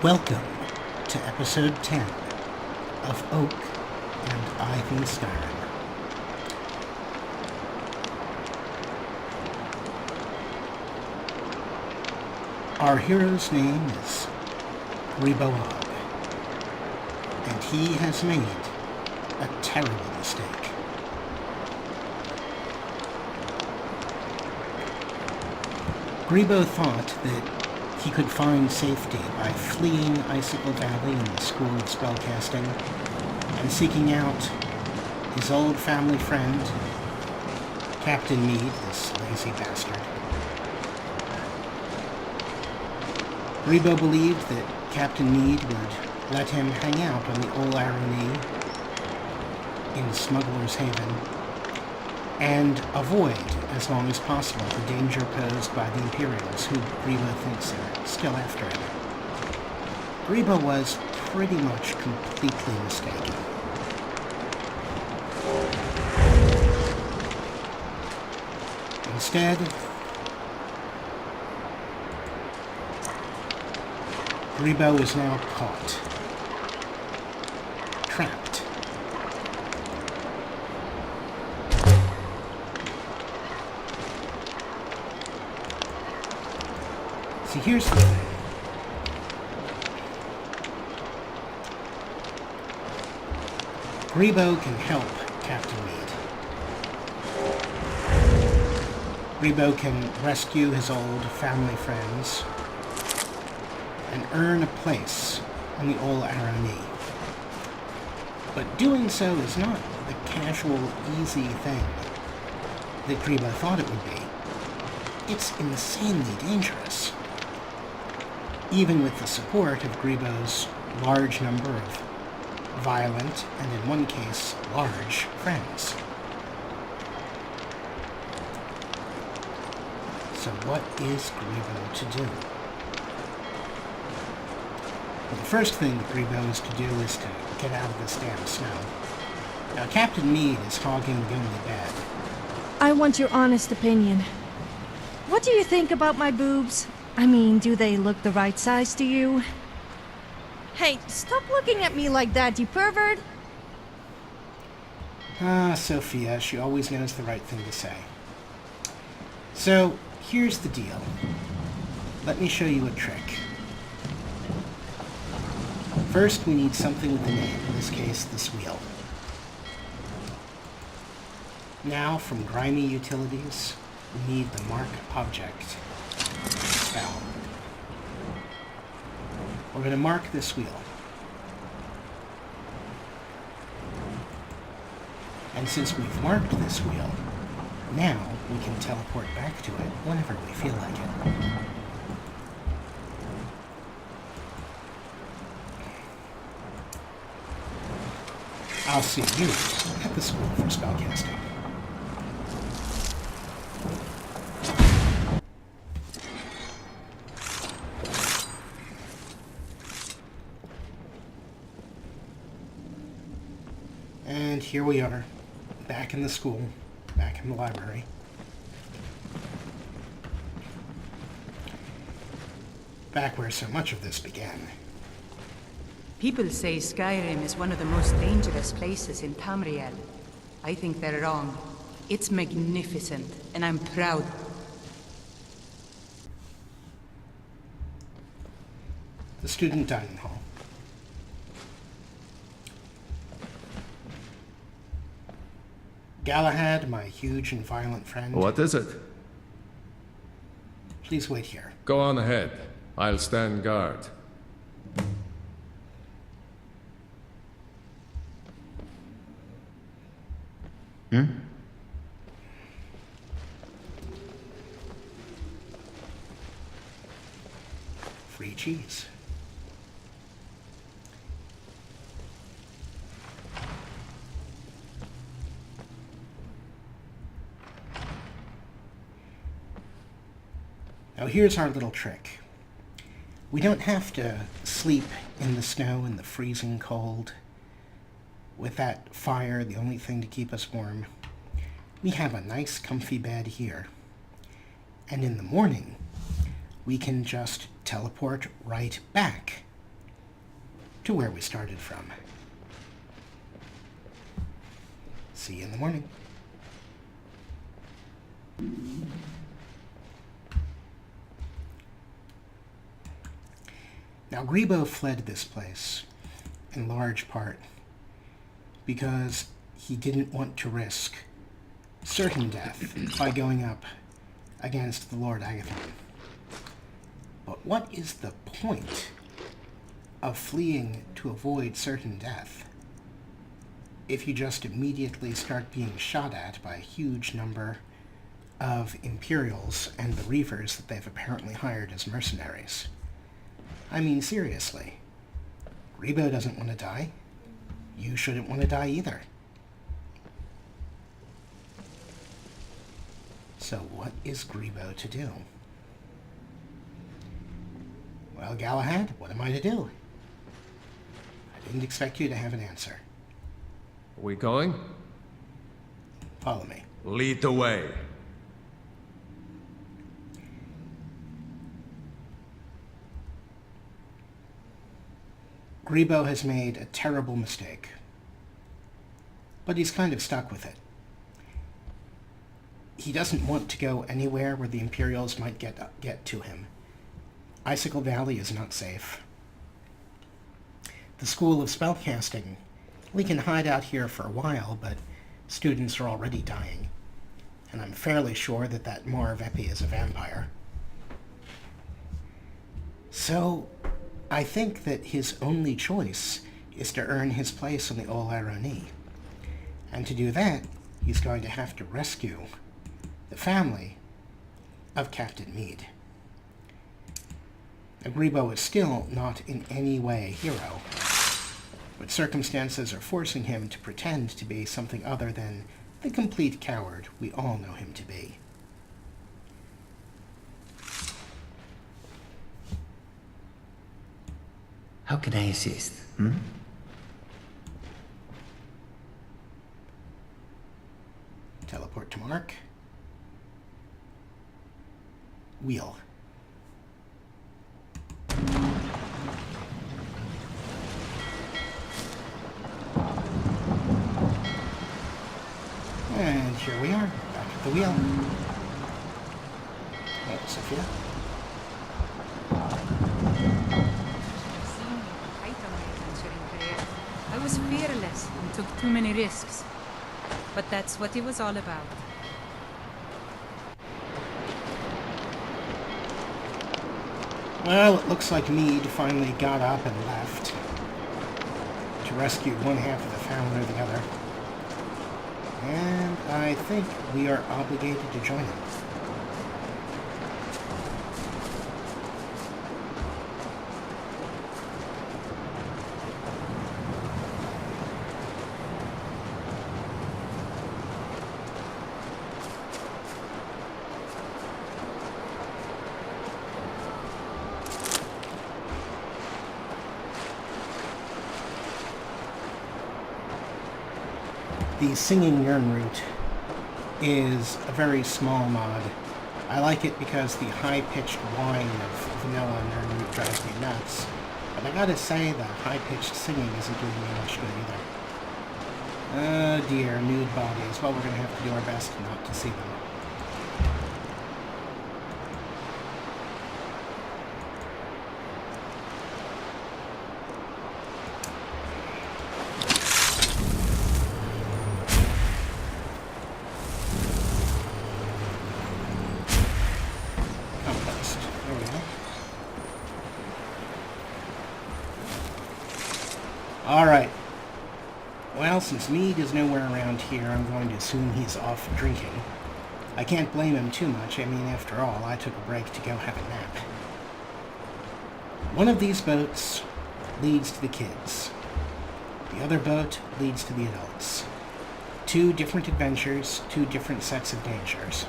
Welcome to episode 10 of Oak&IV Skyrim. Our hero's name is Grebo, and he has made a terrible mistake. Grebo thought that he could find safety by fleeing Icicle Valley in the School of Spellcasting and seeking out his old family friend, Captain Mead, this lazy bastard. Grebo believed that Captain Mead would let him hang out on the Old Irony in Smuggler's Haven and avoid, as long as possible, the danger posed by the Imperials, who Grebo thinks are still after him. Grebo was pretty much completely mistaken. Instead, Grebo is now caught, trapped. See, here's the thing. Grebo can help Captain Mead. Grebo can rescue his old family friends and earn a place on the Old Irony. But doing so is not the casual, easy thing that Grebo thought it would be. It's insanely dangerous. Even with the support of Grebo's large number of violent, and in one case, large friends. So what is Grebo to do? Well, the first thing that Grebo is to do is to get out of this damn snow. Now, Captain Mead is hogging the only bed. I want your honest opinion. What do you think about my boobs? I mean, do they look the right size to you? Hey, stop looking at me like that, you pervert! Ah, Sofia, she always knows the right thing to say. So, here's the deal. Let me show you a trick. First, we need something with a name, in this case, this wheel. Now, from grimy utilities, we need the mark object spell. We're going to mark this wheel. And since we've marked this wheel, now we can teleport back to it whenever we feel like it. I'll see you at the School for Spellcasting. And here we are, back in the school, back in the library. Back where so much of this began. People say Skyrim is one of the most dangerous places in Tamriel. I think they're wrong. It's magnificent, and I'm proud. The student dining hall. Galahad, my huge and violent friend. What is it? Please wait here. Go on ahead. I'll stand guard. Free cheese. Now here's our little trick. We don't have to sleep in the snow in the freezing cold with that fire, the only thing to keep us warm. We have a nice comfy bed here. And in the morning, we can just teleport right back to where we started from. See you in the morning. Now, Grebo fled this place, in large part, because he didn't want to risk certain death by going up against the Lord Agathon. But what is the point of fleeing to avoid certain death if you just immediately start being shot at by a huge number of Imperials and the Reavers that they've apparently hired as mercenaries? I mean, seriously. Grebo doesn't want to die. You shouldn't want to die either. So what is Grebo to do? Well, Galahad, what am I to do? I didn't expect you to have an answer. Are we going? Follow me. Lead the way. Grebo has made a terrible mistake, but he's kind of stuck with it. He doesn't want to go anywhere where the Imperials might get to him. Icicle Valley is not safe. The School of Spellcasting, we can hide out here for a while, but students are already dying, and I'm fairly sure that that Marv Epi is a vampire. So I think that his only choice is to earn his place on the Ol Aroni. And to do that, he's going to have to rescue the family of Captain Meade. Now, Grebo is still not in any way a hero, but circumstances are forcing him to pretend to be something other than the complete coward we all know him to be. How can I assist? Teleport to Mark. Wheel. And here we are, back at the wheel. Oh, Sofia. I was fearless and took too many risks. But that's what it was all about. Well, it looks like Meade finally got up and left to rescue one half of the family or the other. And I think we are obligated to join him. The Singing Yearn route is a very small mod. I like it because the high-pitched whine of vanilla Yearn route drives me nuts. But I gotta say, the high-pitched singing isn't doing me much good either. Oh dear, nude bodies. Well, we're gonna have to do our best not to see them. Alright. Well, since Meade is nowhere around here, I'm going to assume he's off drinking. I can't blame him too much. I mean, after all, I took a break to go have a nap. One of these boats leads to the kids. The other boat leads to the adults. Two different adventures, two different sets of dangers.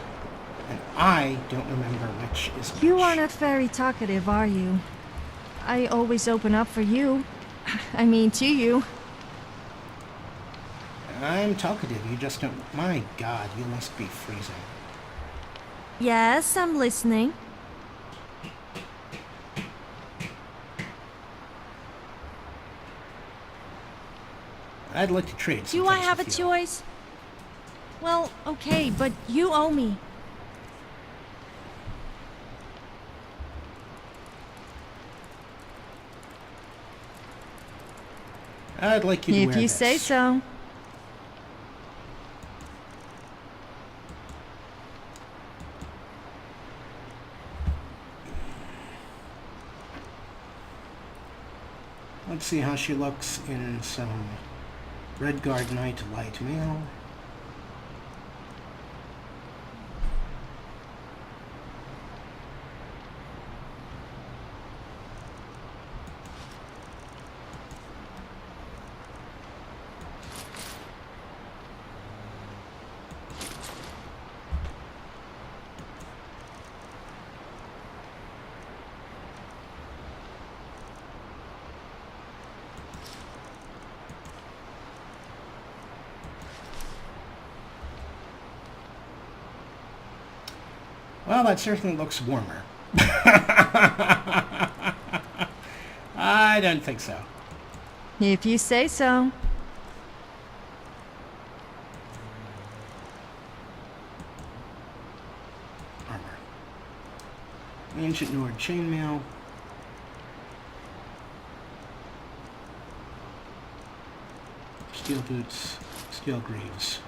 And I don't remember which is which. You are not very talkative, are you? I always open up for you. I mean, to you. I'm talkative, you just don't... My God, you must be freezing. Yes, I'm listening. I'd like to trade some Do I things have a with you. choice? Well, okay, but you owe me. I'd like you to wear If you this. say so. Let's see how she looks in some Redguard Knight light mail. Well, that certainly looks warmer. I don't think so. If you say so. Armor. Ancient Nord chainmail. Steel boots. Steel greaves.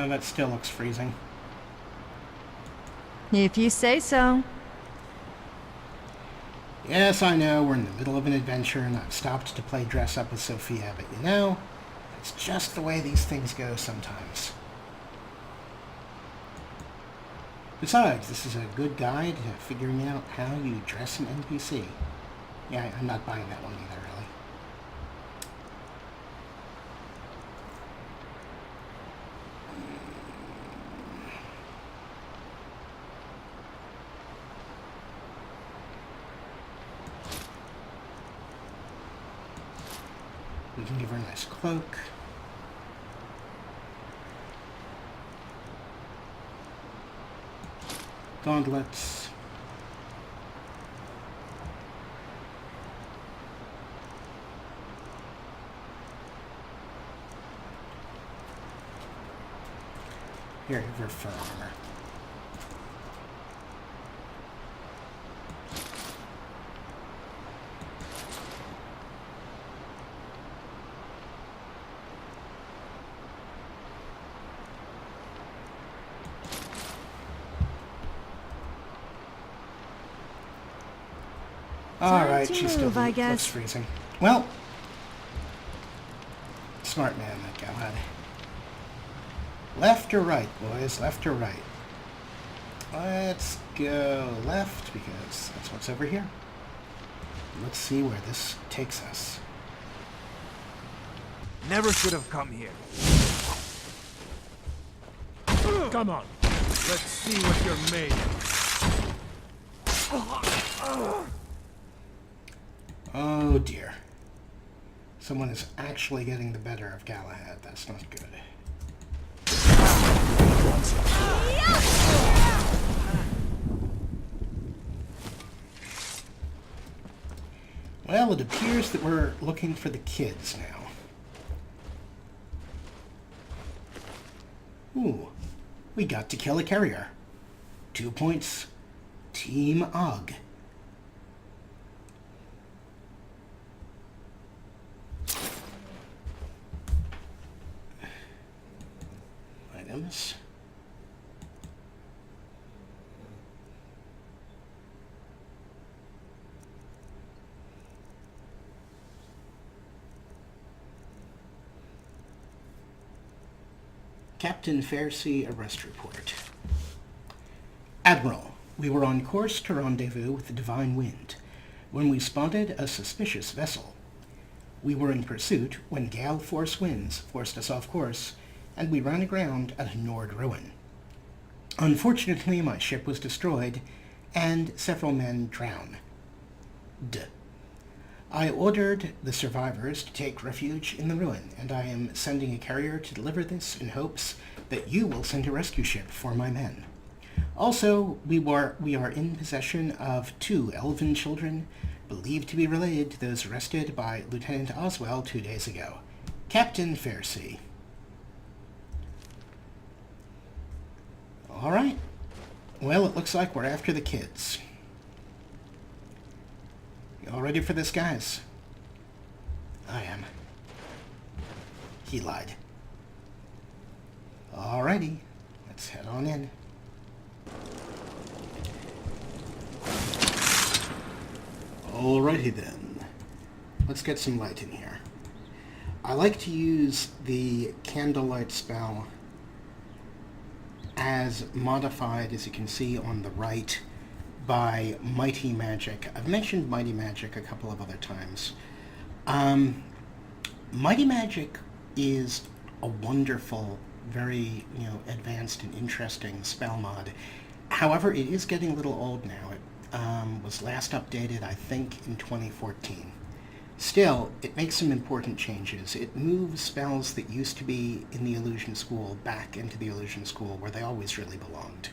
That still looks freezing. If you say so. Yes, I know, we're in the middle of an adventure and I've stopped to play dress up with Sofia, but you know, it's just the way these things go sometimes. Besides, this is a good guide to figuring out how you dress an NPC. Yeah, I'm not buying that one either, really. We can give her a nice cloak. Gauntlets. Here, give her fur armor. Alright, to she's still move, I looks guess. freezing. Well, smart man, that Galahad. Left or right, boys? Left or right? Let's go left, because that's what's over here. Let's see where this takes us. Never should have come here. Come on. Let's see what you're made of. Oh dear. Someone is actually getting the better of Galahad. That's not good. Well, it appears that we're looking for the kids now. Ooh, we got to kill a carrier. 2 points. Team Og. Items. Captain Fairsea Arrest Report. Admiral, we were on course to rendezvous with the Divine Wind when we spotted a suspicious vessel. We were in pursuit when gale force winds forced us off course, and we ran aground at a Nord ruin. Unfortunately, my ship was destroyed, and several men drowned. I ordered the survivors to take refuge in the ruin, and I am sending a carrier to deliver this in hopes that you will send a rescue ship for my men. Also, we are in possession of 2 elven children, believed to be related to those arrested by Lieutenant Oswell 2 days ago. Captain Fairsea. Alright. Well, it looks like we're after the kids. You all ready for this, guys? I am. He lied. Alrighty. Let's head on in. Alrighty then. Let's get some light in here. I like to use the candlelight spell as modified, as you can see on the right, by Mighty Magic. I've mentioned Mighty Magic a couple of other times. Mighty Magic is a wonderful, very, advanced and interesting spell mod. However, it is getting a little old now. It was last updated, I think, in 2014. Still, it makes some important changes. It moves spells that used to be in the Illusion School back into the Illusion School where they always really belonged.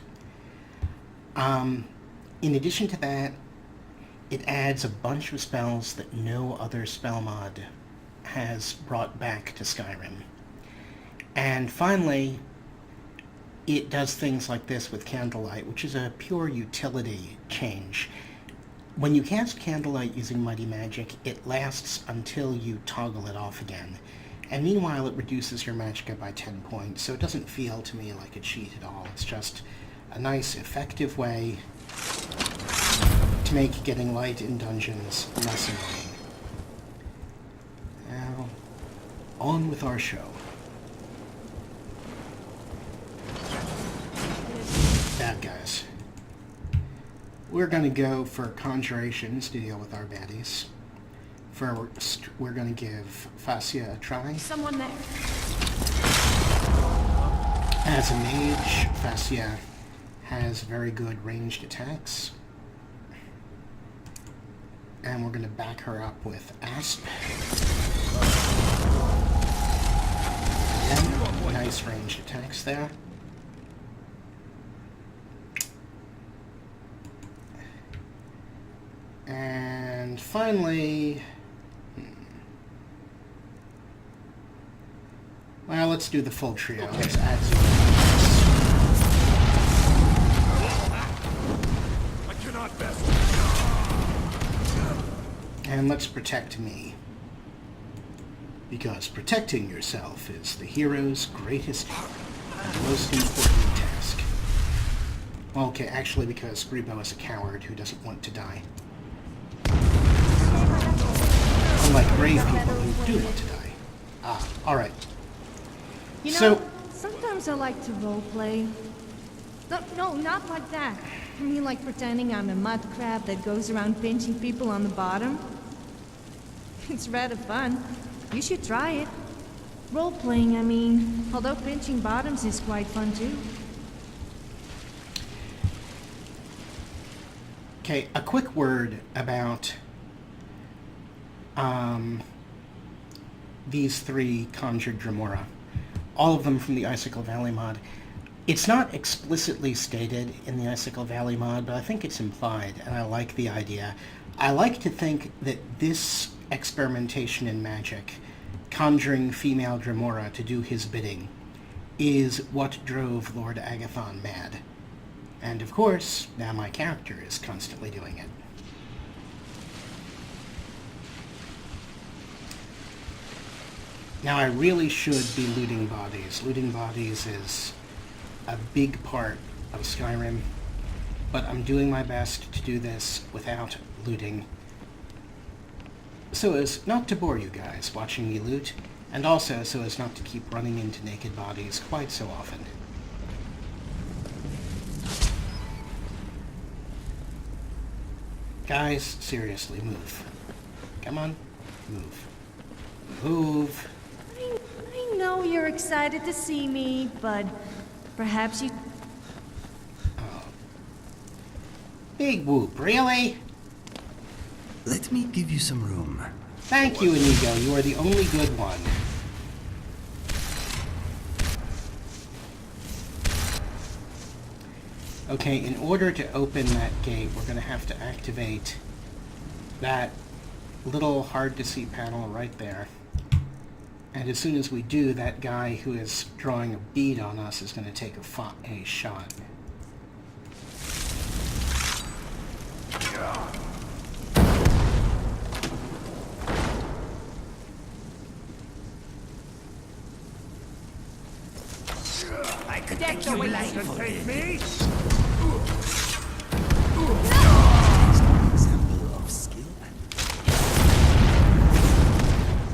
In addition to that, it adds a bunch of spells that no other spell mod has brought back to Skyrim. And finally, it does things like this with Candlelight, which is a pure utility change. When you cast Candlelight using Mighty Magic, it lasts until you toggle it off again. And meanwhile, it reduces your magicka by 10 points, so it doesn't feel to me like a cheat at all. It's just a nice, effective way to make getting light in dungeons less annoying. Now, on with our show. Bad guys. We're going to go for conjurations to deal with our baddies. First, we're going to give Sofia a try. Someone there. As a mage, Sofia has very good ranged attacks. And we're going to back her up with Asp. And nice ranged attacks there. And finally, well, let's do the full trio. Let's add some. I cannot best. And let's protect me. Because protecting yourself is the hero's greatest and most important task. Okay, actually, because Grebo is a coward who doesn't want to die. Unlike brave people who do want to die. Ah, alright. Sometimes I like to roleplay. No, not like that. I mean like pretending I'm a mud crab that goes around pinching people on the bottom. It's rather fun. You should try it. Role-playing, I mean. Although pinching bottoms is quite fun too. Okay, a quick word about these 3 conjured Dremora. All of them from the Icicle Valley mod. It's not explicitly stated in the Icicle Valley mod, but I think it's implied, and I like the idea. I like to think that this experimentation in magic, conjuring female Dremora to do his bidding, is what drove Lord Agathon mad. And of course, now my character is constantly doing it. Now I really should be looting bodies. Looting bodies is a big part of Skyrim, but I'm doing my best to do this without looting, so as not to bore you guys watching me loot, and also so as not to keep running into naked bodies quite so often. Guys, seriously, move. Come on, move. Move. I know you're excited to see me, but perhaps you... Oh. Big whoop, really? Let me give you some room. Thank you, Inigo. You are the only good one. Okay, in order to open that gate, we're going to have to activate that little hard-to-see panel right there. And as soon as we do, that guy who is drawing a bead on us is going to take a shot. I could take your life for Take me? example of skill and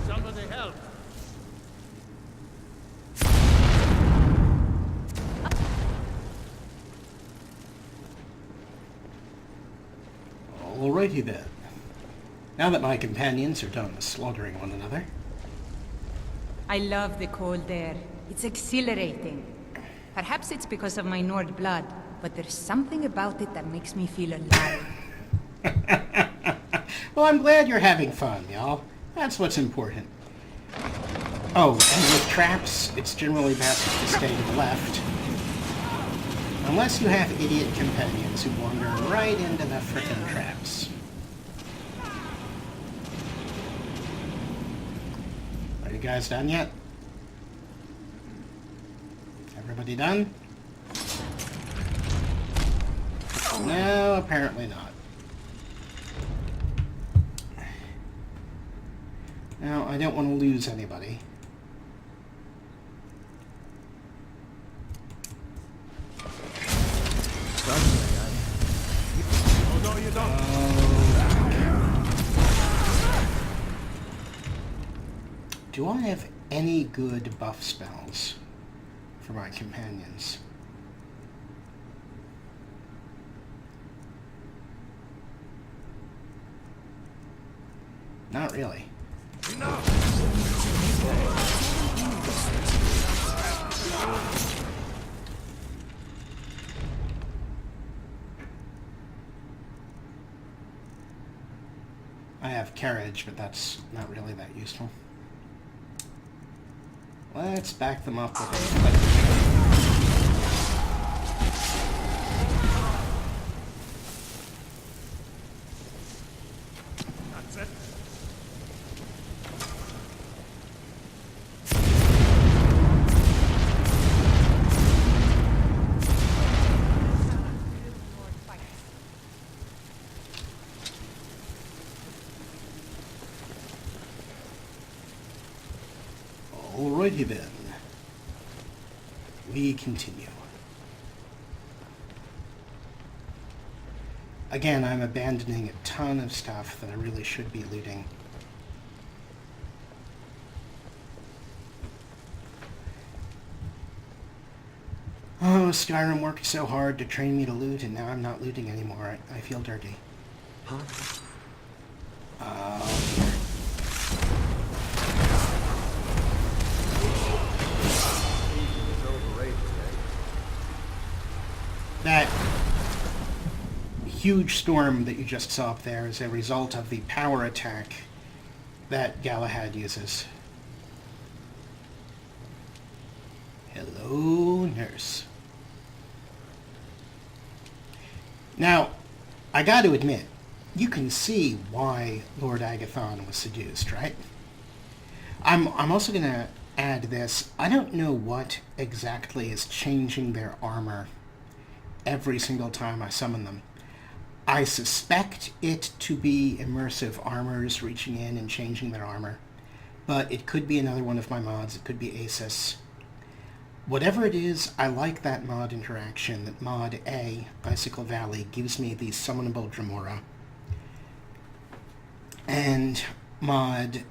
Somebody help. Alrighty then. Now that my companions are done slaughtering one another, I love the cold air. It's exhilarating. Perhaps it's because of my Nord blood, but there's something about it that makes me feel alive. well, I'm glad you're having fun, y'all. That's what's important. Oh, and with traps, it's generally best to stay to the left. Unless you have idiot companions who wander right into the frickin' traps. Are you guys done yet? Everybody done? No, apparently not. Now, I don't want to lose anybody. Oh, no, you don't. Do I have any good buff spells for my companions? Not really. I have carriage, but that's not really that useful. Let's back them up with a... That's it. Alrighty then. We continue. Again, I'm abandoning a ton of stuff that I really should be looting. Oh, Skyrim worked so hard to train me to loot, and now I'm not looting anymore. I feel dirty. huh? Oh, dear. That huge storm that you just saw up there is a result of the power attack that Galahad uses. Hello, nurse. Now, I got to admit, you can see why Lord Agathon was seduced, right? I'm also going to add this. I don't know what exactly is changing their armor every single time I summon them. I suspect it to be immersive armors reaching in and changing their armor, but it could be another one of my mods. It could be Asus. Whatever it is, I like that mod interaction, that mod A, Icicle Valley, gives me the summonable Dremora. And mod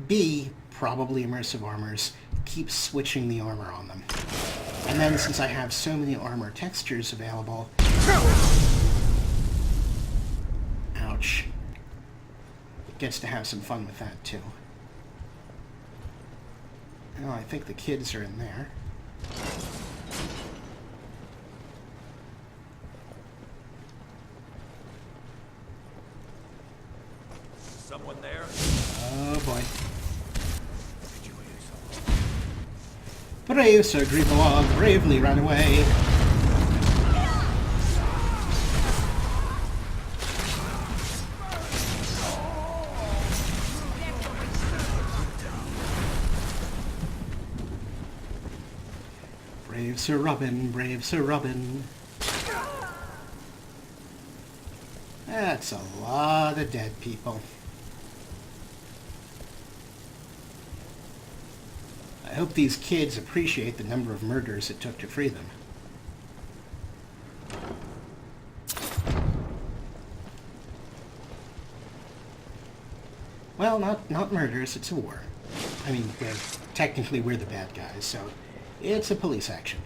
B, probably immersive armors, keeps switching the armor on them. And then since I have so many armor textures available... Ouch. It gets to have some fun with that too. Well, I think the kids are in there. Someone there? Oh boy. Brave Sir Grimoire bravely ran away. Brave Sir Robin, brave Sir Robin. That's a lot of dead people. I hope these kids appreciate the number of murders it took to free them. Well, not murders, it's a war. I mean, technically we're the bad guys, so it's a police action.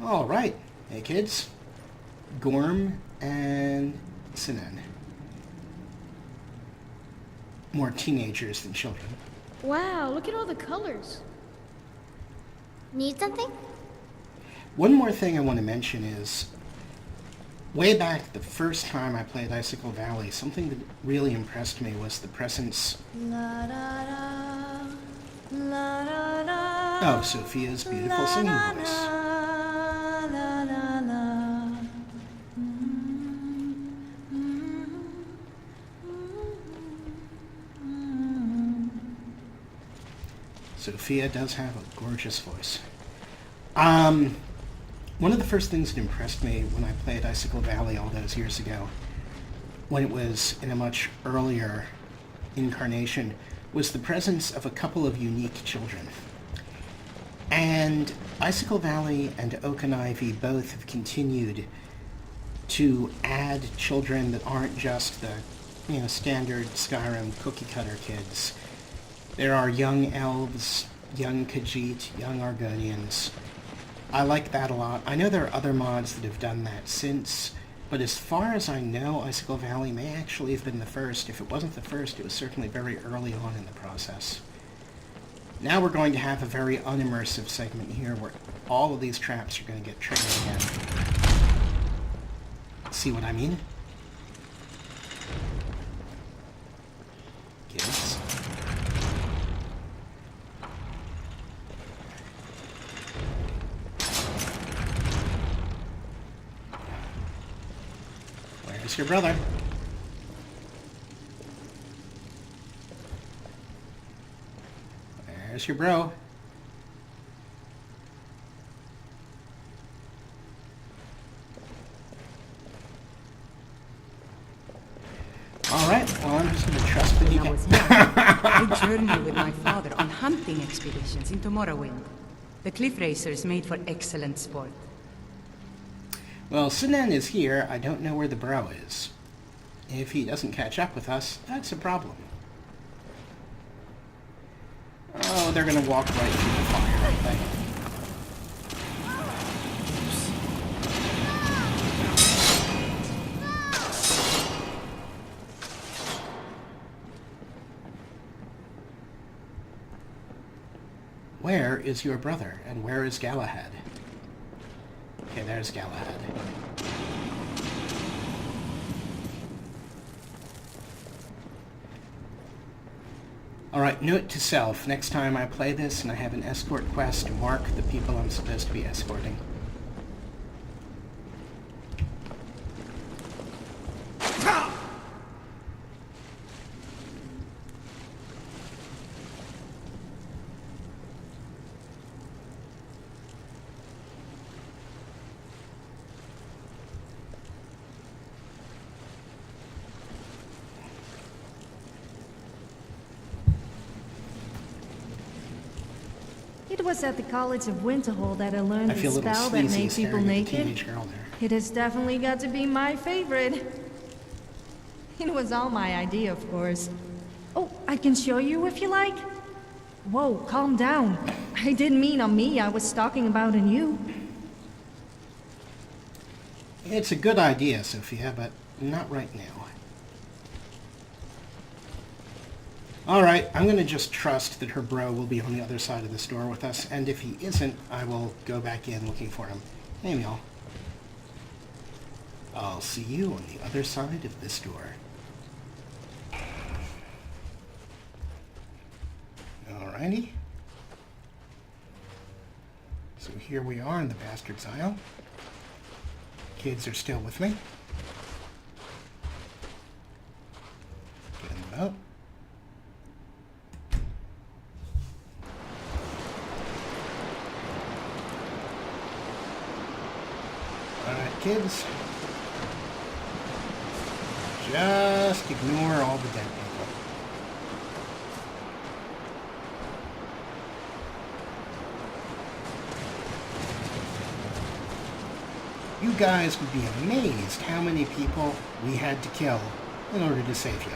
All right. Hey, kids. Gorm and Sinan. More teenagers than children. Wow, look at all the colors. Need something? One more thing I want to mention is, way back the first time I played Icicle Valley, something that really impressed me was the presence of Sofia's beautiful singing voice. Sofia does have a gorgeous voice. One of the first things that impressed me when I played Icicle Valley all those years ago, when it was in a much earlier incarnation, was the presence of a couple of unique children. And Icicle Valley and Oak&IV both have continued to add children that aren't just the standard Skyrim cookie-cutter kids. There are young elves, young Khajiit, young Argonians. I like that a lot. I know there are other mods that have done that since, but as far as I know, Icicle Valley may actually have been the first. If it wasn't the first, it was certainly very early on in the process. Now we're going to have a very unimmersive segment here where all of these traps are going to get triggered again. See what I mean? Kids. Where's your brother? Where's your bro? Alright, well I'm just going to trust that you When I can. was young, I journeyed with my father on hunting expeditions into Morrowind. The cliff racers made for excellent sport. Well, Sinan is here. I don't know where the bro is. If he doesn't catch up with us, that's a problem. Oh, they're gonna walk right through the fire, aren't they? Where is your brother, and where is Galahad? Okay, there's Galahad. Alright, note to self, next time I play this and I have an escort quest, mark the people I'm supposed to be escorting. It was at the College of Winterhold that I learned I feel a the little spell that sleazy made people staring at the naked. teenage girl there. It has definitely got to be my favorite. It was all my idea, of course. Oh, I can show you if you like. Whoa, calm down. I didn't mean on me, I was talking about on you. It's a good idea, Sofia, but not right now. Alright, I'm going to just trust that her bro will be on the other side of this door with us, and if he isn't, I will go back in looking for him. Hey, y'all. I'll see you on the other side of this door. Alrighty. So here we are in the Bastard's Isle. Kids are still with me. Get in the boat. kids. Just ignore all the dead people. You guys would be amazed how many people we had to kill in order to save you.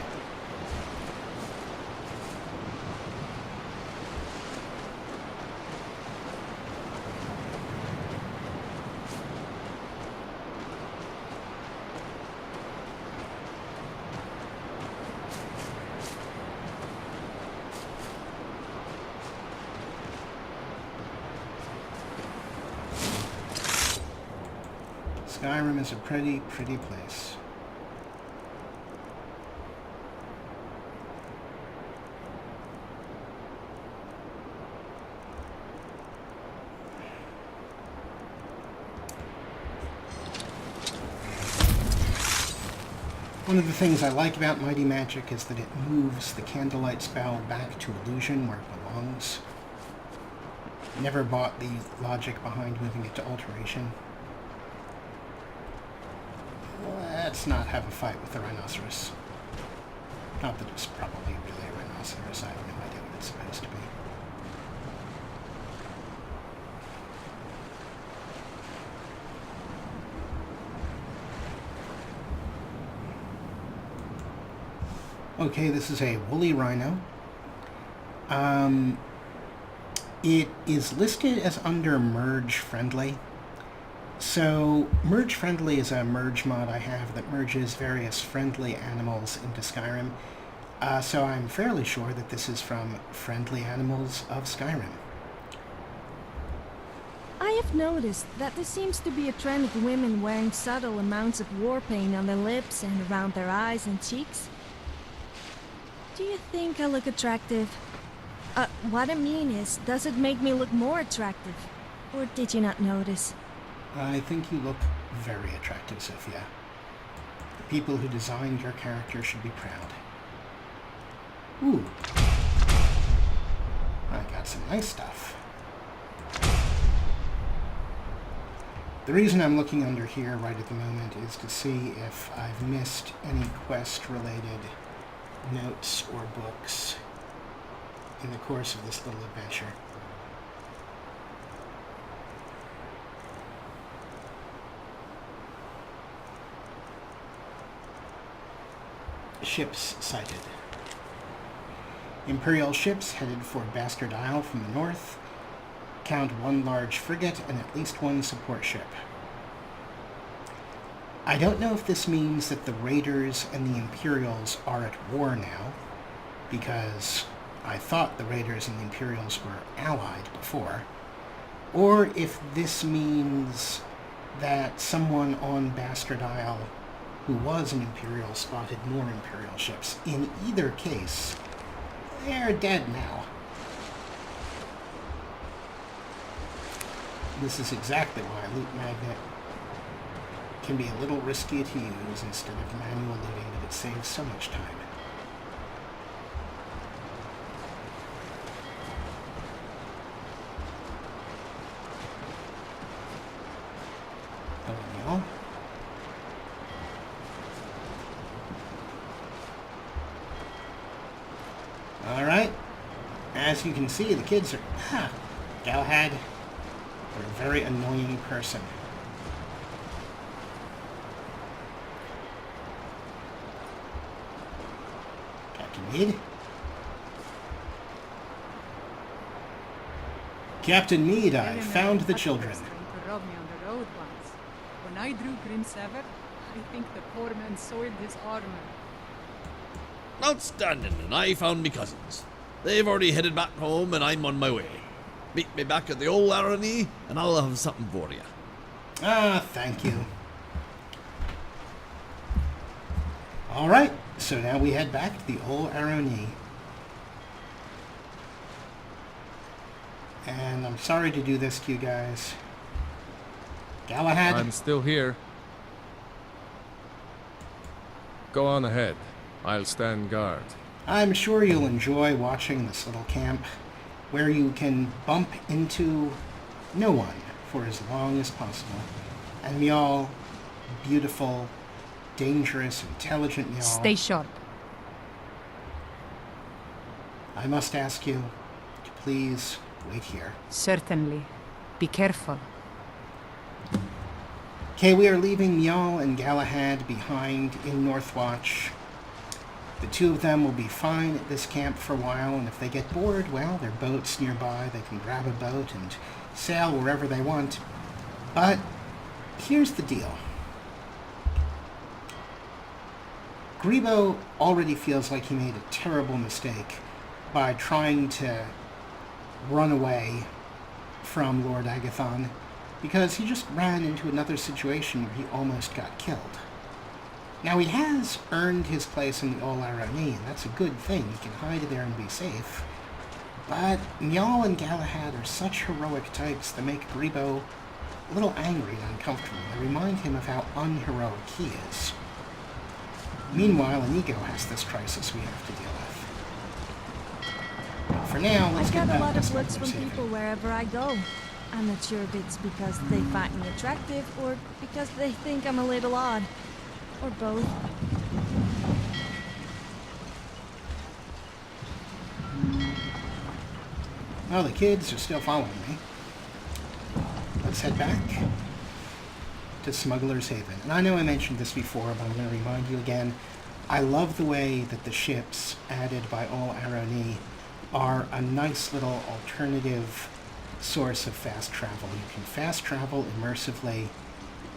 Skyrim is a pretty, pretty place. One of the things I like about Mighty Magic is that it moves the Candlelight spell back to illusion where it belongs. Never bought the logic behind moving it to alteration. Let's not have a fight with the rhinoceros. Not that it's probably really a rhinoceros. I have no idea what it's supposed to be. Okay, this is a woolly rhino. It is listed as under merge friendly. So, Merge Friendly is a merge mod I have that merges various friendly animals into Skyrim. So I'm fairly sure that this is from Friendly Animals of Skyrim. I have noticed that there seems to be a trend of women wearing subtle amounts of war paint on their lips and around their eyes and cheeks. Do you think I look attractive? What I mean is, does it make me look more attractive? Or did you not notice? I think you look very attractive, Sofia. The people who designed your character should be proud. Ooh. I got some nice stuff. The reason I'm looking under here right at the moment is to see if I've missed any quest-related notes or books in the course of this little adventure. Ships sighted. Imperial ships headed for Bastard Isle from the north. Count one large frigate and at least one support ship. I don't know if this means that the Raiders and the Imperials are at war now, because I thought the Raiders and the Imperials were allied before, or if this means that someone on Bastard Isle who was an Imperial spotted more Imperial ships. In either case, they're dead now. This is exactly why Loot Magnet can be a little risky to use instead of manual looting, but it saves so much time. Hello, y'all. Alright, as you can see, the kids are, Galahad, they're a very annoying person. Captain Meade? Captain Meade, I found the children. To rub me on the road once. When I drew Grim Sever, I think the poor man soiled his armor. Outstanding, and I found me cousins. They've already headed back home, and I'm on my way. Meet me back at the old Arony, and I'll have something for you. Ah, thank you. Alright, so now we head back to the old Arony. And I'm sorry to do this to you guys. Galahad? I'm still here. Go on ahead. I'll stand guard. I'm sure you'll enjoy watching this little camp where you can bump into no one for as long as possible. And we all beautiful, dangerous, intelligent Njal, Stay sharp. I must ask you to please wait here. Certainly. Be careful. Okay, we are leaving Njal and Galahad behind in Northwatch. The two of them will be fine at this camp for a while, and if they get bored, well, there are boats nearby. They can grab a boat and sail wherever they want. But here's the deal. Grebo already feels like he made a terrible mistake by trying to run away from Lord Agathon, because he just ran into another situation where he almost got killed. Now, he has earned his place in the All Aroni, and that's a good thing. He can hide there and be safe. But Njal and Galahad are such heroic types that make Grebo a little angry and uncomfortable. They remind him of how unheroic he is. Meanwhile, Inigo has this crisis we have to deal with. But for now, let's I get get a back lot to of looks Smuggler's from Haven. people wherever I go. I'm not sure if it's because they find me attractive or because they think I'm a little odd. Or both. Well, the kids are still following me. Let's head back to Smuggler's Haven. And I know I mentioned this before, but I'm going to remind you again. I love the way that the ships added by All Aroni are a nice little alternative source of fast travel. You can fast travel immersively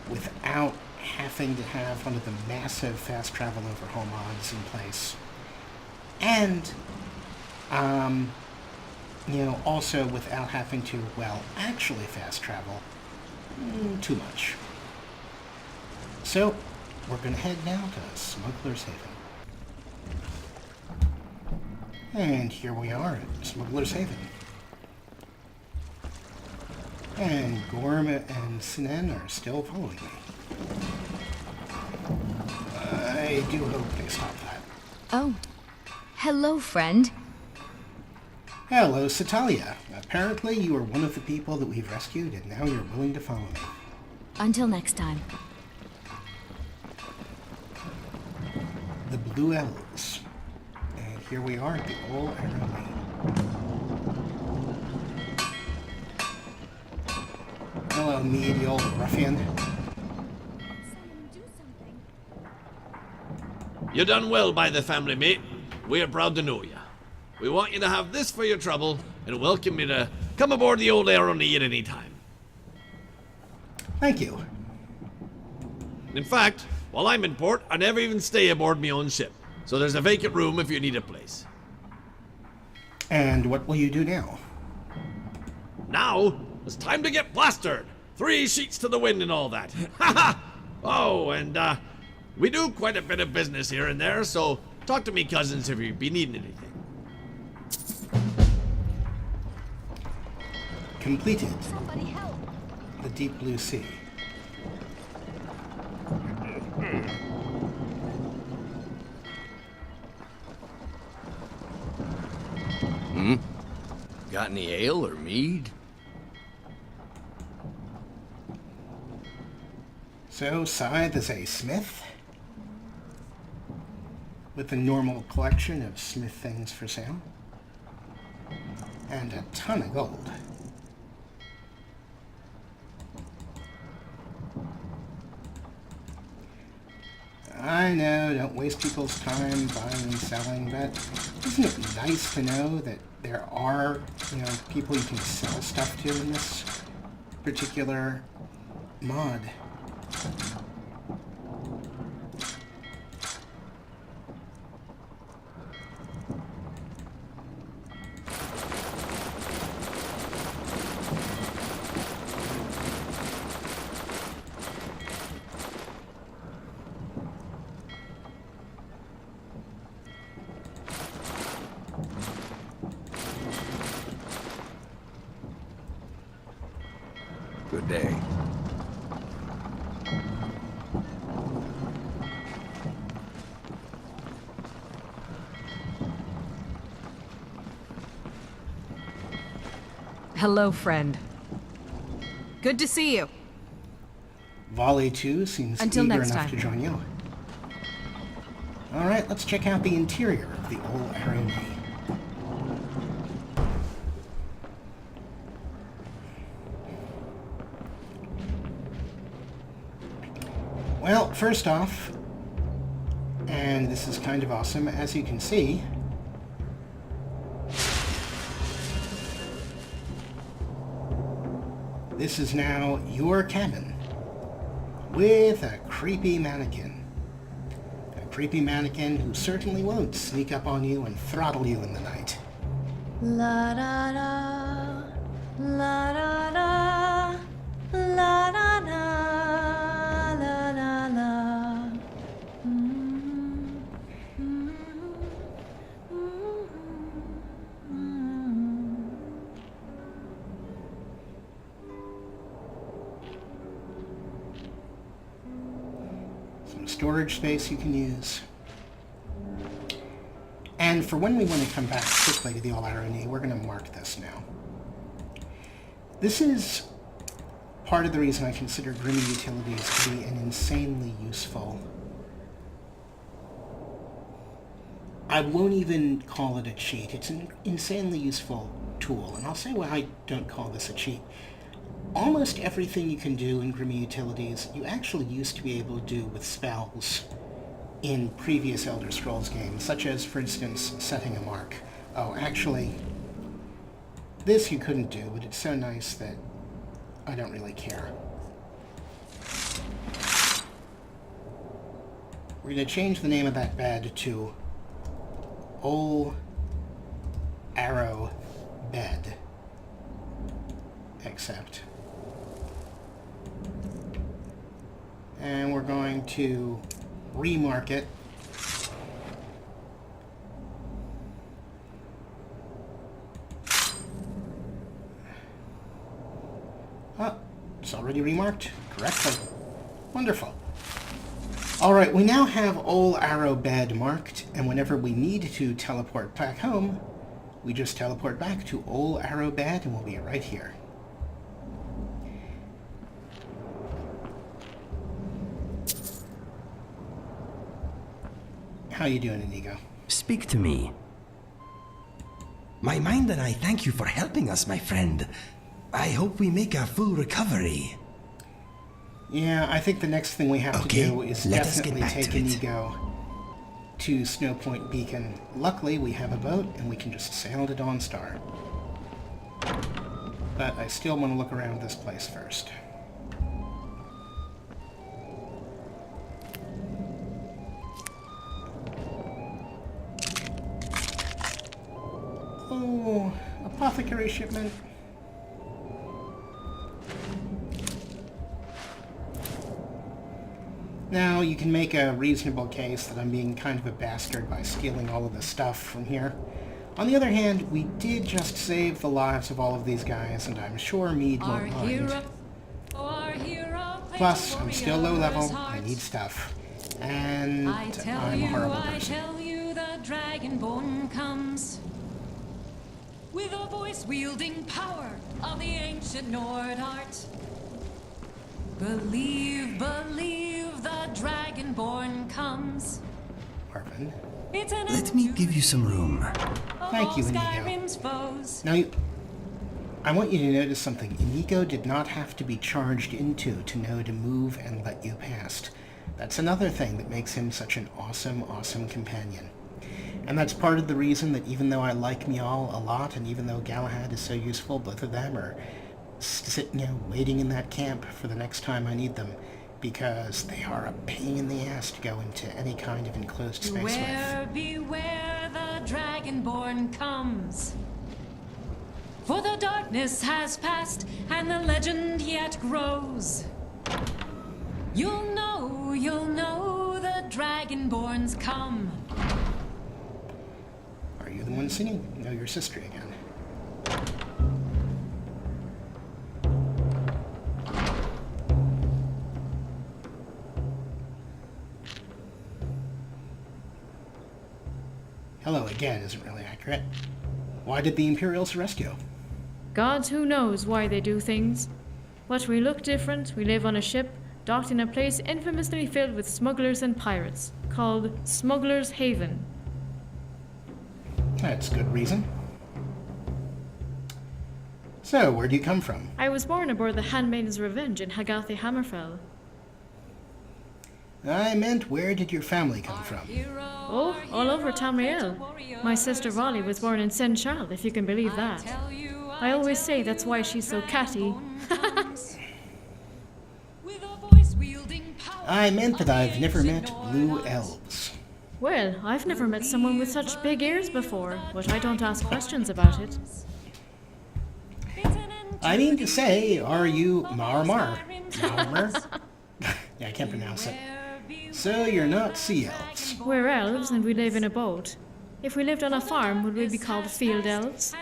without having to have one of the massive fast travel overhaul mods in place. And, also without having to, well, actually fast travel too much. So, we're going to head now to Smuggler's Haven. And here we are at Smuggler's Haven. And Gorm and Sinan are still following me. I do hope they stop that. Oh. Hello, friend. Hello, Satalia. Apparently you are one of the people that we've rescued, and now you're willing to follow me. Until next time. The Blue Elves. And here we are at the Old Arrow. Hello, me, the old ruffian. You done well by the family, mate. We are proud to know you. We want you to have this for your trouble, and welcome you to come aboard the Old Aroni at any time. Thank you. In fact, while I'm in port, I never even stay aboard my own ship. So there's a vacant room if you need a place. And what will you do now? Now, it's time to get plastered. 3 sheets to the wind and all that. Ha ha! Oh, and we do quite a bit of business here and there, so talk to me cousins if you be needing anything. Completed. Somebody help! The Deep Blue Sea. Got any ale or mead? So, Scythe is a smith? With a normal collection of smith things for sale? And a ton of gold. I know, don't waste people's time buying and selling, but isn't it nice to know that there are, people you can sell stuff to in this particular mod? Good day. Hello, friend. Good to see you. Volley 2 seems Until eager next enough time. to join you. Alright, let's check out the interior of the old Arrow. Well, first off, and this is kind of awesome, as you can see, this is now your cabin with a creepy mannequin. A creepy mannequin who certainly won't sneak up on you and throttle you in the night. La da da, la da da, la da da, la la la. Some storage space you can use. And for when we want to come back quickly to the All Arrow Knee, we're going to mark this now. This is part of the reason I consider Grimmy Utilities to be an insanely useful... I won't even call it a cheat. It's an insanely useful tool. And I'll say why I don't call this a cheat. Almost everything you can do in Grimmy Utilities, you actually used to be able to do with spells in previous Elder Scrolls games, such as, for instance, setting a mark. Oh, actually, this you couldn't do, but it's so nice that I don't really care. We're going to change the name of that bed to Old Arrow Bed. Accept. And we're going to remark it. Oh, it's already remarked correctly. Wonderful. Alright, we now have Old Arrow Bed marked, and whenever we need to teleport back home, we just teleport back to Old Arrow Bed and we'll be right here. How you doing, Inigo? Speak to me. My mind and I thank you for helping us, my friend. I hope we make a full recovery. Yeah, I think the next thing we have to do is definitely take Inigo to Snow Point Beacon. Luckily, we have a boat, and we can just sail to Dawnstar. But I still want to look around this place first. Oh, apothecary shipment. Now, you can make a reasonable case that I'm being kind of a bastard by stealing all of the stuff from here. On the other hand, we did just save the lives of all of these guys, and I'm sure Mead won't mind. Plus, I'm still low level, I need stuff. And I'm a horrible person. I tell you, the Dragonborn comes with a voice-wielding power of the ancient Nord art. Believe, believe, the Dragonborn comes. Marvin. Let me give you some room. Thank you, Inigo. Now, I want you to notice something. Inigo did not have to be charged into to know to move and let you past. That's another thing that makes him such an awesome, awesome companion. And that's part of the reason that even though I like Miall a lot, and even though Galahad is so useful, both of them are sitting, waiting in that camp for the next time I need them, because they are a pain in the ass to go into any kind of enclosed space with. Beware, the Dragonborn comes. For the darkness has passed, and the legend yet grows. You'll know the Dragonborns come. Are you the one singing? No, your sister again. Hello again isn't really accurate. Why did the Imperials arrest you? Gods who knows why they do things. But we look different, we live on a ship, docked in a place infamously filled with smugglers and pirates, called Smuggler's Haven. That's good reason. So, where do you come from? I was born aboard the Handmaiden's Revenge in Hagathi Hammerfell. I meant, where did your family come from? Oh, all over Tamriel. My sister Volley was born in Saint Charles, if you can believe that. I always say that's why she's so catty. I meant that I've never met blue elves. Well, I've never met someone with such big ears before, but I don't ask questions about it. I mean to say, are you Marmar? Yeah, I can't pronounce it. So you're not sea elves. We're elves and we live in a boat. If we lived on a farm, would we be called field elves?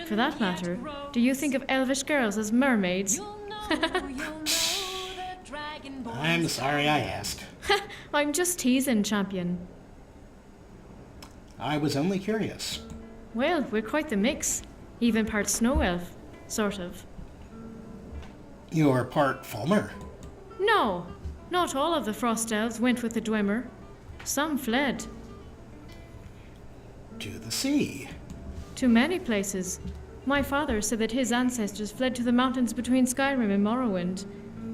For that matter, do you think of elvish girls as mermaids? I'm sorry I asked. I'm just teasing, champion. I was only curious. Well, we're quite the mix. Even part snow elf, sort of. You're part Fulmer? No, not all of the frost elves went with the Dwemer. Some fled. To the sea? To many places. My father said that his ancestors fled to the mountains between Skyrim and Morrowind.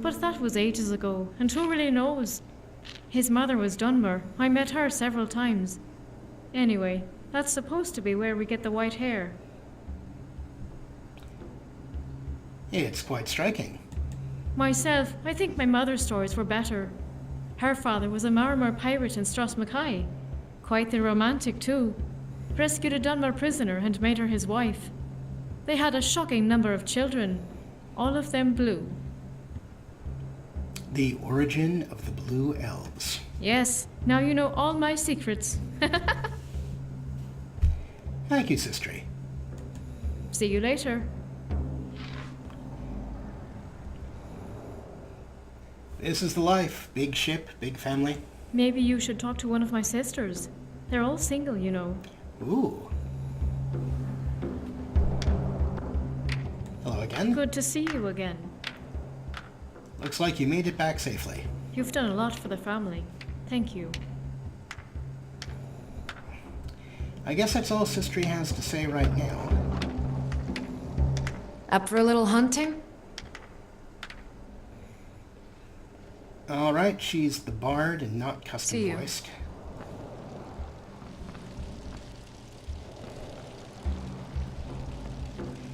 But that was ages ago, and who really knows? His mother was Dunmer. I met her several times. Anyway, that's supposed to be where we get the white hair. It's quite striking. Myself, I think my mother's stories were better. Her father was a Marmor pirate in Strathmackay. Quite the romantic, too. Rescued a Dunmer prisoner and made her his wife. They had a shocking number of children, all of them blue. The origin of the blue elves. Yes, now you know all my secrets. Thank you, Sistry. See you later. This is the life. Big ship, big family. Maybe you should talk to one of my sisters. They're all single, you know. Ooh. Hello again. Good to see you again. Looks like you made it back safely. You've done a lot for the family. Thank you. I guess that's all Sistry has to say right now. Up for a little hunting? Alright, she's the bard and not custom voiced.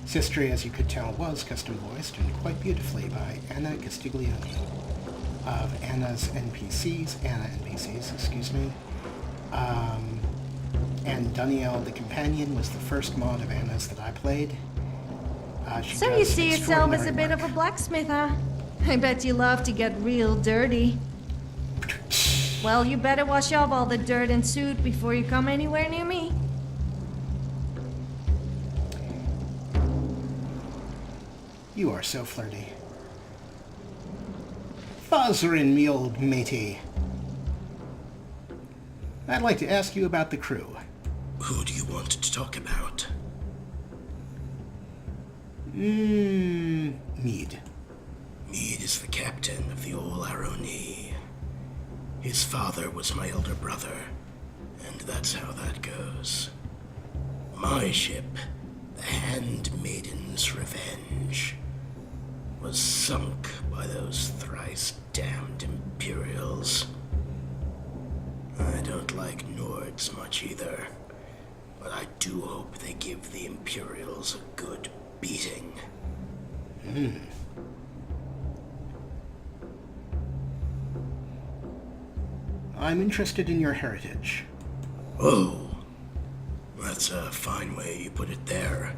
Sistry, as you could tell, was custom voiced and quite beautifully by Anna Castiglione of Anna NPCs, excuse me. And Danielle the Companion was the first mod of Anna's that I played. So you see yourself as a bit of a blacksmith, huh? I bet you love to get real dirty. Well, you better wash off all the dirt and soot before you come anywhere near me. You are so flirty. Fuzzerin, me old matey. I'd like to ask you about the crew. Who do you want to talk about? Mead. Mead is the captain of the Old Aroni. His father was my elder brother, and that's how that goes. My ship, the Handmaiden's Revenge, was sunk by those thrice-damned Imperials. I don't like Nords much either, but I do hope they give the Imperials a good beating. I'm interested in your heritage. Oh, that's a fine way you put it there.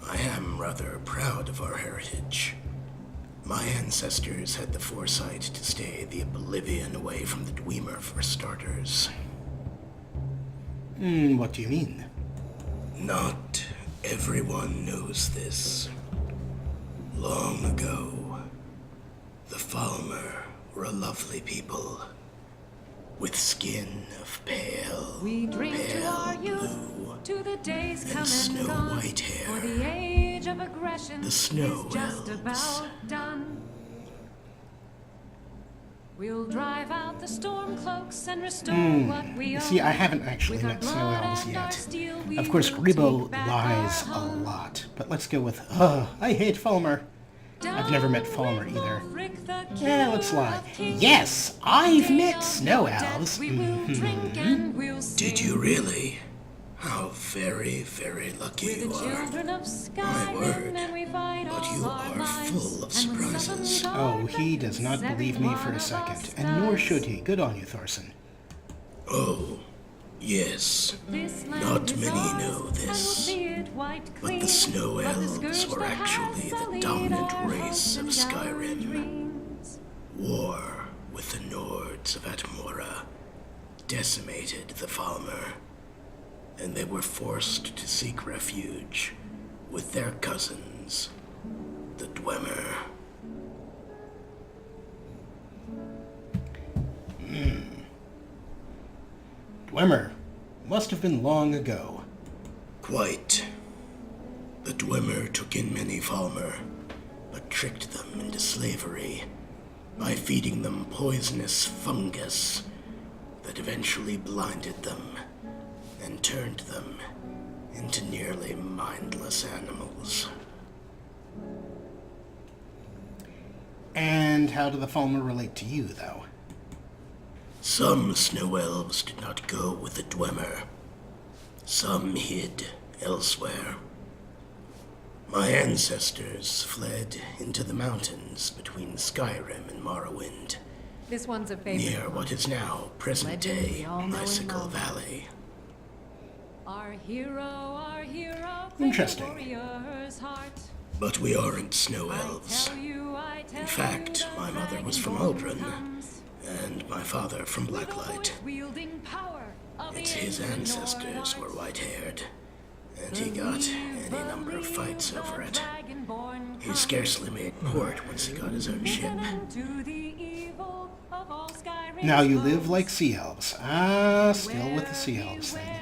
I am rather proud of our heritage. My ancestors had the foresight to stay the oblivion away from the Dwemer for starters. What do you mean? Not everyone knows this. Long ago, the Falmer were a lovely people, with skin of pale, We drink to our pale youth, blue, to the days come and and gone. snow-white hair. For the age of aggression The snow is just elves. about done. We'll drive out the storm cloaks and restore what we own. See, I haven't actually met snow elves yet. Of course, Rebo lies a lot, but let's go with, I hate Falmer. I've never met Falmer either. Yeah, let's lie. Yes, I've met snow elves. Did you really? How very, very lucky you are. My word, but you are full of surprises. Oh, he does not believe me for a second, and nor should he. Good on you, Thorson. Oh, yes. Not many know this, but the snow elves were actually the dominant race of Skyrim. War with the Nords of Atmora decimated the Falmer, and they were forced to seek refuge with their cousins, the Dwemer. Dwemer. Must have been long ago. Quite. The Dwemer took in many Falmer, but tricked them into slavery by feeding them poisonous fungus that eventually blinded them and turned them into nearly mindless animals. And how do the Falmer relate to you, though? Some snow elves did not go with the Dwemer. Some hid elsewhere. My ancestors fled into the mountains between Skyrim and Morrowind, This one's a favorite. near what is now present-day Icicle Valley. Our hero, Interesting. warrior's heart. But we aren't snow elves. In fact, my mother was from Aldrin, and my father from Blacklight. It's his ancestors were white-haired, and he got any number of fights over it. He scarcely made port once he got his own ship. Now you live like sea elves. Ah, still with the sea elves thing.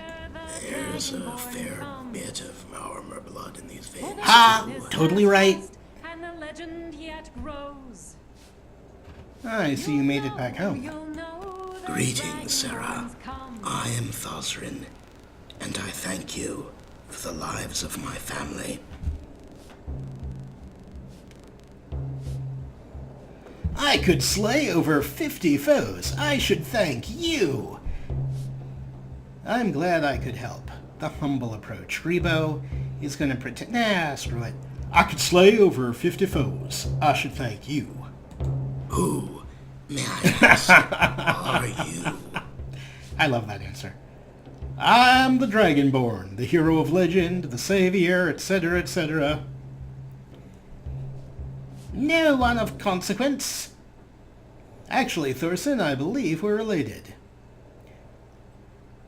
There's a fair bit of Maormer blood in these veins. Ha! Totally right. And the legend yet grows. I see you made it back home. Greetings, Sarah. I am Thosrin, and I thank you for the lives of my family. I could slay over 50 foes. I should thank you. I'm glad I could help. The humble approach. Rebo is going to pretend... Nah, screw it. I could slay over 50 foes. I should thank you. Who, may I ask, are you? I love that answer. I'm the Dragonborn, the hero of legend, the savior, etc., etc. No one of consequence. Actually, Thorson, I believe we're related.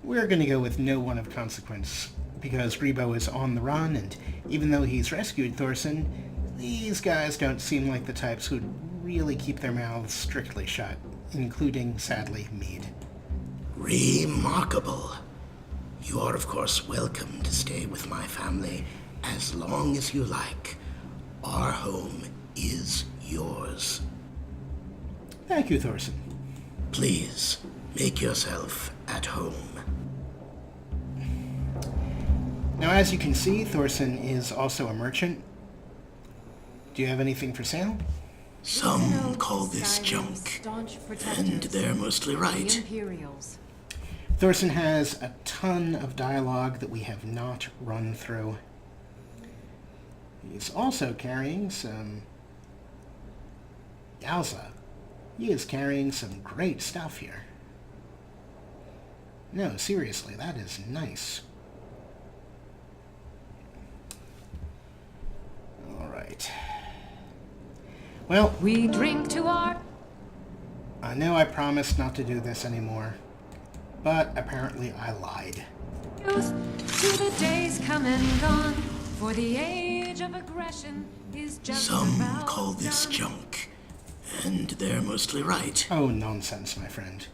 We're going to go with no one of consequence, because Rebo is on the run, and even though he's rescued Thorson, these guys don't seem like the types who'd really keep their mouths strictly shut, including, sadly, Mead. Remarkable. You are, of course, welcome to stay with my family as long as you like. Our home is yours. Thank you, Thorson. Please, make yourself at home. Now, as you can see, Thorson is also a merchant. Do you have anything for sale? Some call this junk, and they're mostly right. Thorson has a ton of dialogue that we have not run through. He's also carrying some... Yowza. He is carrying some great stuff here. No, seriously, that is nice. Alright. Well, we drink to our... I know I promised not to do this anymore, but apparently I lied. Youth to the days come and gone, for the age of aggression is just Some about call this done. junk, and they're mostly right. Oh, nonsense, my friend.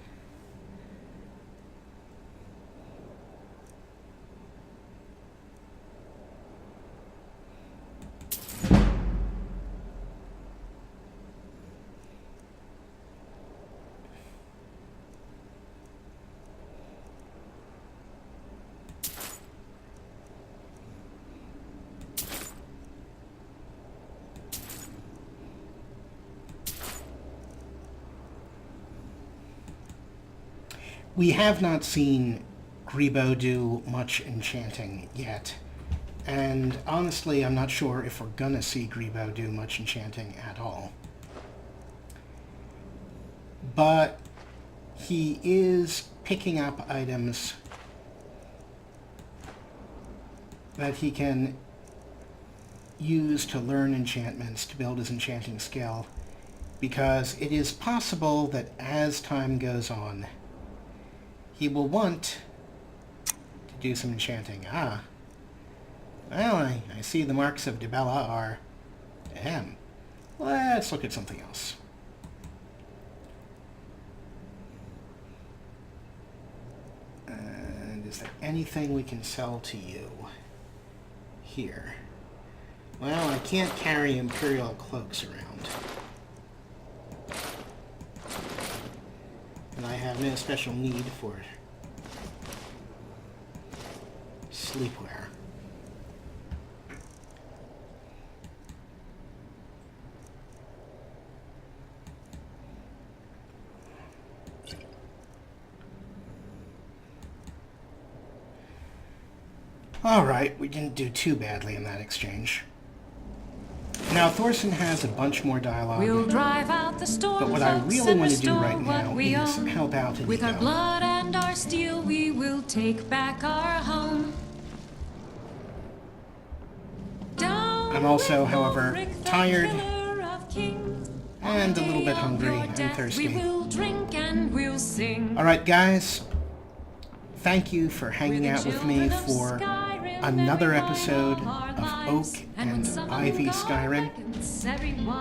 We have not seen Grebo do much enchanting yet. And honestly, I'm not sure if we're gonna see Grebo do much enchanting at all. But he is picking up items that he can use to learn enchantments, to build his enchanting skill, because it is possible that as time goes on, he will want to do some enchanting. Ah. Well, I see the marks of Dibella are... Ahem. Let's look at something else. And is there anything we can sell to you here? Well, I can't carry Imperial cloaks around. And I have no special need for sleepwear. Alright, we didn't do too badly in that exchange. Now, Thorson has a bunch more dialogue, We'll drive out the storm but what I clouds really and want to do restore right what now we is own. help out Inigo. With our blood and our steel, we will take back our home. Down I'm also, with however, Ulrich, the tired killer of kings. and a On the little day bit of hungry your and death, thirsty. We will drink and we'll sing. Alright, guys, thank you for hanging out with me for another episode of Oak and Ivy Skyrim.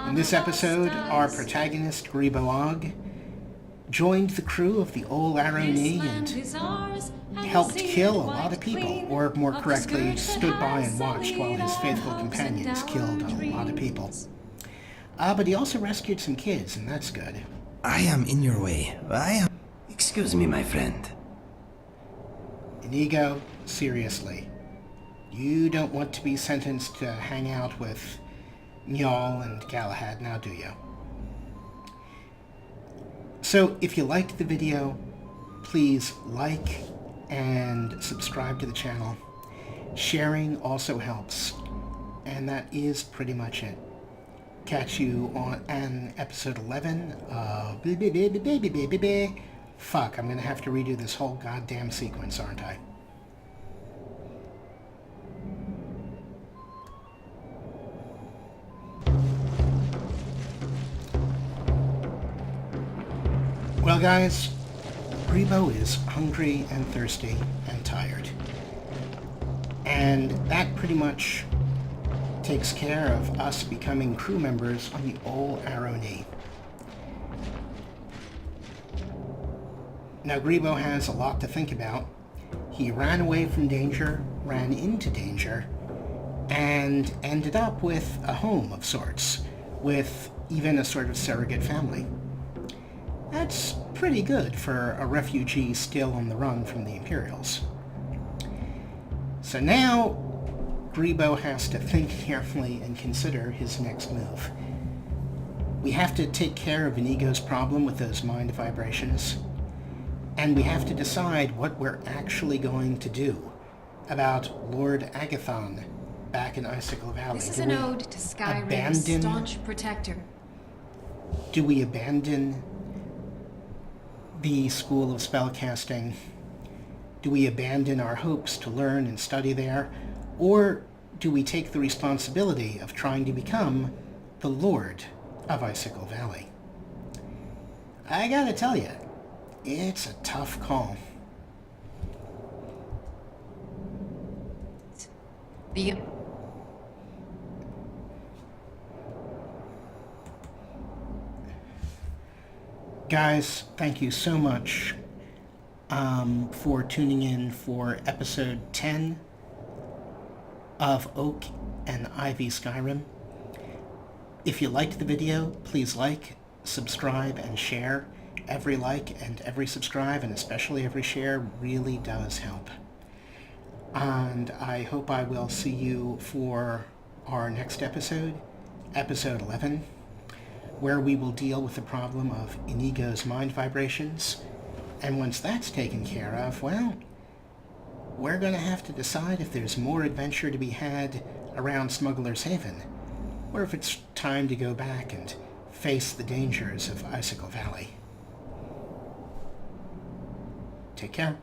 In this episode, our protagonist, Grebo Og, joined the crew of the Old Arrow Knee and helped kill a lot of people, or more correctly, stood by and watched while his faithful companions killed a lot of people. But he also rescued some kids, and that's good. I am in your way. Excuse me, my friend. Inigo, seriously. You don't want to be sentenced to hang out with Njal and Galahad, now do you? So, if you liked the video, please like and subscribe to the channel. Sharing also helps. And that is pretty much it. Catch you on episode 11 of... Fuck, I'm gonna have to redo this whole goddamn sequence, aren't I? Well, guys, Grebo is hungry and thirsty and tired. And that pretty much takes care of us becoming crew members on the Old Arrow Knee. Now, Grebo has a lot to think about. He ran away from danger, ran into danger, and ended up with a home of sorts, with even a sort of surrogate family. That's pretty good for a refugee still on the run from the Imperials. So now, Grebo has to think carefully and consider his next move. We have to take care of Inigo's problem with those mind vibrations, and we have to decide what we're actually going to do about Lord Agathon back in Icicle Valley. This is an ode to Skyrim's staunch protector. Do we abandon the School of Spellcasting? Do we abandon our hopes to learn and study there? Or do we take the responsibility of trying to become the Lord of Icicle Valley? I gotta tell you, it's a tough call. Guys, thank you so much for tuning in for episode 10 of Oak and Ivy Skyrim. If you liked the video, please like, subscribe, and share. Every like and every subscribe, and especially every share, really does help. And I hope I will see you for our next episode, episode 11, where we will deal with the problem of Inigo's mind vibrations And once that's taken care of, well, we're going to have to decide if there's more adventure to be had around Smuggler's Haven, or if it's time to go back and face the dangers of Icicle Valley. Take care.